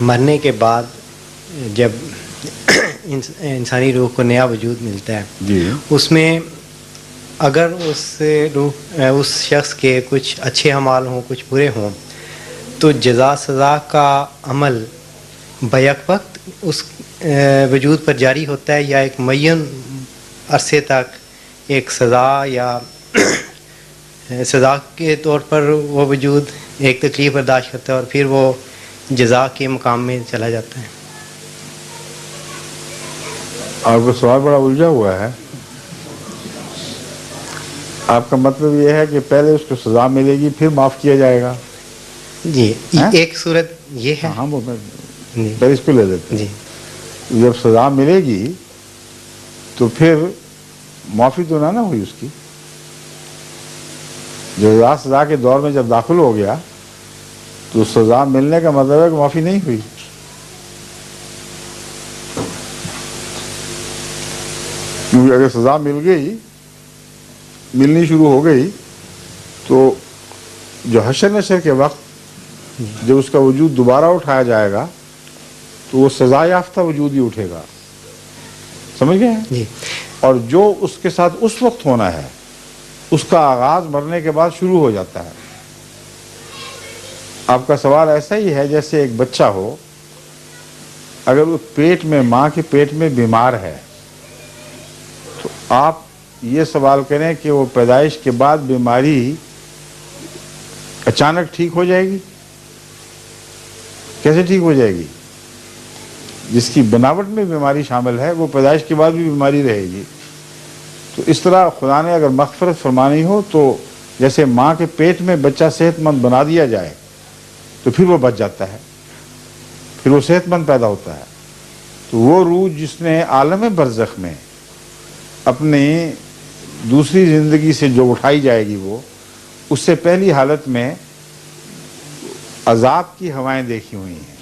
مرنے کے بعد جب انسانی روح کو نیا وجود ملتا ہے جی اس میں اگر اس شخص کے کچھ اچھے اعمال ہوں کچھ برے ہوں تو جزا سزا کا عمل بیک وقت اس وجود پر جاری ہوتا ہے یا ایک معین عرصے تک ایک سزا یا سزا کے طور پر وہ وجود ایک تکلیف برداشت کرتا ہے اور پھر وہ جزا کے مقام میں چلا جاتا ہے؟ آپ کا سوال بڑا الجھا ہوا ہے. آپ کا مطلب یہ ہے کہ پہلے اس کو سزا ملے گی پھر معاف کیا جائے گا؟ جی ایک صورت یہ ہے. ہاں وہ جی پہلے اس کو لے لیتے ہیں. جی جب سزا ملے گی تو پھر معافی تو نہ ہوئی اس کی. جزا سزا کے دور میں جب داخل ہو گیا تو سزا ملنے کا مطلب ہے کہ معافی نہیں ہوئی. کیونکہ اگر سزا ملنی شروع ہو گئی تو جو حشر نشر کے وقت جب اس کا وجود دوبارہ اٹھایا جائے گا تو وہ سزا یافتہ وجود ہی اٹھے گا. سمجھ گئے ہیں؟ اور جو اس کے ساتھ اس وقت ہونا ہے اس کا آغاز مرنے کے بعد شروع ہو جاتا ہے. آپ کا سوال ایسا ہی ہے جیسے ایک بچہ ہو، اگر وہ پیٹ میں ماں کے پیٹ میں بیمار ہے تو آپ یہ سوال کریں کہ وہ پیدائش کے بعد بیماری اچانک ٹھیک ہو جائے گی؟ کیسے ٹھیک ہو جائے گی؟ جس کی بناوٹ میں بیماری شامل ہے وہ پیدائش کے بعد بھی بیماری رہے گی. تو اس طرح خدا نے اگر مغفرت فرمانی ہو تو جیسے ماں کے پیٹ میں بچہ صحت مند بنا دیا جائے تو پھر وہ بچ جاتا ہے، پھر وہ صحت مند پیدا ہوتا ہے. تو وہ روح جس نے عالم برزخ میں اپنی دوسری زندگی سے جو اٹھائی جائے گی وہ اس سے پہلی حالت میں عذاب کی ہوائیں دیکھی ہوئی ہیں.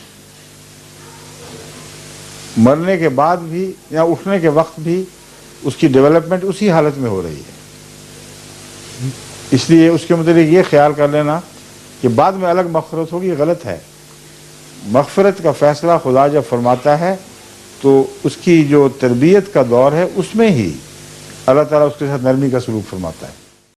مرنے کے بعد بھی یا اٹھنے کے وقت بھی اس کی ڈیولپمنٹ اسی حالت میں ہو رہی ہے. اس لیے اس کے متعلق یہ خیال کر لینا کہ بعد میں الگ مغفرت ہوگی غلط ہے. مغفرت کا فیصلہ خدا جب فرماتا ہے تو اس کی جو تربیت کا دور ہے اس میں ہی اللہ تعالیٰ اس کے ساتھ نرمی کا سلوک فرماتا ہے.